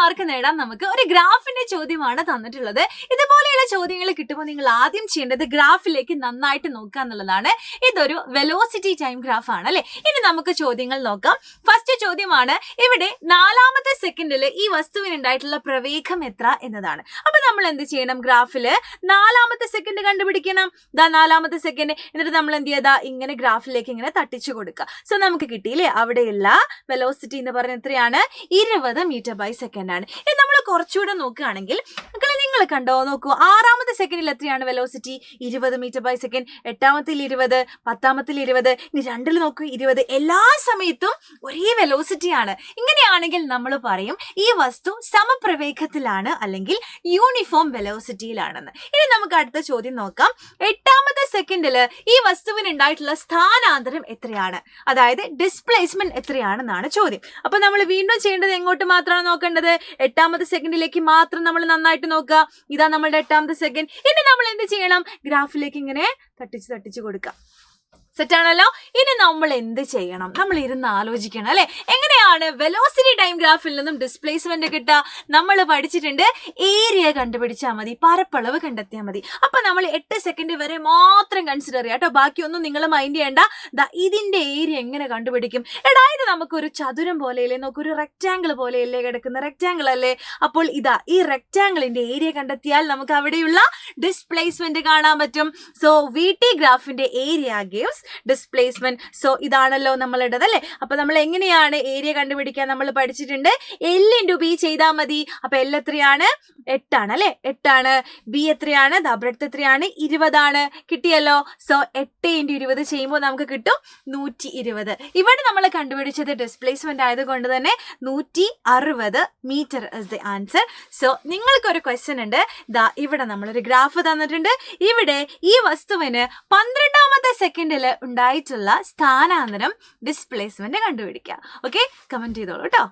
Mark നേടാൻ നമുക്ക് ഒരു ഗ്രാഫിന്റെ ചോദ്യമാണ് തന്നിട്ടുള്ളത്. ഇതുപോലെയുള്ള ചോദ്യങ്ങൾ കിട്ടുമ്പോൾ നിങ്ങൾ ആദ്യം ചെയ്യേണ്ടത് ഗ്രാഫിലേക്ക് നന്നായിട്ട് നോക്കുക എന്നുള്ളതാണ്. ഇതൊരു വെലോസിറ്റി ടൈം ഗ്രാഫ് ആണ് അല്ലെ. ഇനി നമുക്ക് ചോദ്യങ്ങൾ നോക്കാം. ഫസ്റ്റ് ചോദ്യമാണ്, ഇവിടെ 4ാമത്തെ സെക്കൻഡിൽ ഈ വസ്തുവിനുണ്ടായിട്ടുള്ള പ്രവേഗം എത്ര എന്നതാണ്. അപ്പൊ നമ്മൾ എന്ത് ചെയ്യണം? ഗ്രാഫില് 4ാമത്തെ സെക്കൻഡ് കണ്ടുപിടിക്കണം. 4ാമത്തെ സെക്കൻഡ്. എന്നിട്ട് നമ്മൾ എന്ത് ചെയ്താ ഇങ്ങനെ ഗ്രാഫിലേക്ക് ഇങ്ങനെ തട്ടിച്ചു കൊടുക്കുക. സോ നമുക്ക് കിട്ടിയില്ലേ, അവിടെയുള്ള വെലോസിറ്റി എന്ന് പറയുന്നത് എത്രയാണ്? 20 മീറ്റർ/സെക്കൻഡ് ആണ്. ഇത് നമ്മൾ കുറച്ചുകൂടെ നോക്കുകയാണെങ്കിൽ നിങ്ങൾ കണ്ടോ, നോക്കൂ, 6ാമത്തെ സെക്കൻഡിൽ എത്രയാണ് വെലോസിറ്റി? 20 മീറ്റർ/സെക്കൻഡ്. 8ാമത്തിൽ 20, 10ാമത്തിൽ 20, ഇനി 2ൽ നോക്കൂ 20. എല്ലാ സമയത്തും ഒരേ വെലോസിറ്റി ആണ്. ഇങ്ങനെയാണെങ്കിൽ നമ്മൾ പറയും ഈ വസ്തു സമപ്രവേഗത്തിലാണ് അല്ലെങ്കിൽ യൂണിഫോം വെലോസിറ്റിയിലാണെന്ന്. ഇനി നമുക്ക് അടുത്ത ചോദ്യം നോക്കാം. 8ാമത്തെ സെക്കൻഡിൽ ഈ വസ്തുവിന് ഉണ്ടായിട്ടുള്ള സ്ഥാനാന്തരം എത്രയാണ്? അതായത് ഡിസ്പ്ലേസ്മെന്റ് എത്രയാണെന്നാണ് ചോദ്യം. അപ്പൊ നമ്മൾ വീണ്ടും ചെയ്യേണ്ടത് എങ്ങോട്ട് മാത്രമാണ് നോക്കേണ്ടത്? 8ാമത്തെ സെക്കൻഡിലേക്ക് മാത്രം നമ്മൾ നന്നായിട്ട് നോക്കുക. ഇതാ നമ്മളുടെ 8ാമത്തെ സെക്കൻഡ്. ഇനി നമ്മൾ എന്ത് ചെയ്യണം? ഗ്രാഫിലേക്ക് ഇങ്ങനെ തട്ടിച്ച് കൊടുക്കാം. സെറ്റാണല്ലോ. ഇനി നമ്മൾ എന്ത് ചെയ്യണം? നമ്മൾ ഇരുന്ന് ആലോചിക്കണം അല്ലെ, എങ്ങനെയാണ് വെലോസിറ്റി ടൈം ഗ്രാഫിൽ നിന്നും ഡിസ്പ്ലേസ്മെന്റ് കിട്ടുക? നമ്മൾ പഠിച്ചിട്ടുണ്ട്, ഏരിയ കണ്ടുപിടിച്ചാൽ മതി, പരപ്പളവ് കണ്ടെത്തിയാൽ മതി. അപ്പൊ നമ്മൾ 8 സെക്കൻഡ് വരെ മാത്രം കൺസിഡർ ചെയ്യാം കേട്ടോ. ബാക്കിയൊന്നും നിങ്ങൾ മൈൻഡ് ചെയ്യേണ്ട. ഇതിന്റെ ഏരിയ എങ്ങനെ കണ്ടുപിടിക്കും? ഇത് നമുക്കൊരു ചതുരം പോലെയല്ലേ, നമുക്കൊരു റെക്റ്റാങ്കിൾ പോലെയല്ലേ കിടക്കുന്ന? റെക്റ്റാങ്കിൾ അല്ലേ. അപ്പോൾ ഈ റെക്റ്റാങ്കിളിന്റെ ഏരിയ കണ്ടെത്തിയാൽ നമുക്ക് അവിടെയുള്ള ഡിസ്പ്ലേസ്മെന്റ് കാണാൻ പറ്റും. സോ VT ഗ്രാഫിന്റെ ഏരിയ ഗിവ്സ് ഡിസ്പ്ലേസ്മെന്റ്. സോ ഇതാണല്ലോ നമ്മളുടേത് അല്ലെ. അപ്പൊ നമ്മൾ എങ്ങനെയാണ് ഏരിയ കണ്ടുപിടിക്കാൻ നമ്മൾ പഠിച്ചിട്ടുണ്ട്. L × B ചെയ്താൽ മതി. അപ്പൊ L എത്രയാണ്? 8 ആണ് അല്ലെ. 8 ആണ്. B എത്രയാണ്? ബ്രെഡ്ത്ത് എത്രയാണ്? 20 ആണ്. കിട്ടിയല്ലോ. സോ 8 × 20 ചെയ്യുമ്പോൾ നമുക്ക് കിട്ടും 120. ഇവിടെ നമ്മൾ കണ്ടുപിടിച്ചത് ഡിസ്പ്ലേസ്മെന്റ് ആയതുകൊണ്ട് തന്നെ 160 metre is the answer. So നിങ്ങൾക്കൊരു ക്വസ്റ്റ്യൻ ഉണ്ട്. ഇവിടെ നമ്മളൊരു ഗ്രാഫ് തന്നിട്ടുണ്ട്. ഇവിടെ ഈ വസ്തുവിന് 12ാമത്തെ സെക്കൻഡിൽ ഉണ്ടായിട്ടുള്ള സ്ഥാനാന്തരം ഡിസ്പ്ലേസ്മെന്റ് കണ്ടുപിടിക്കുക. ഓക്കെ, കമന്റ് ചെയ്തോളൂ കേട്ടോ.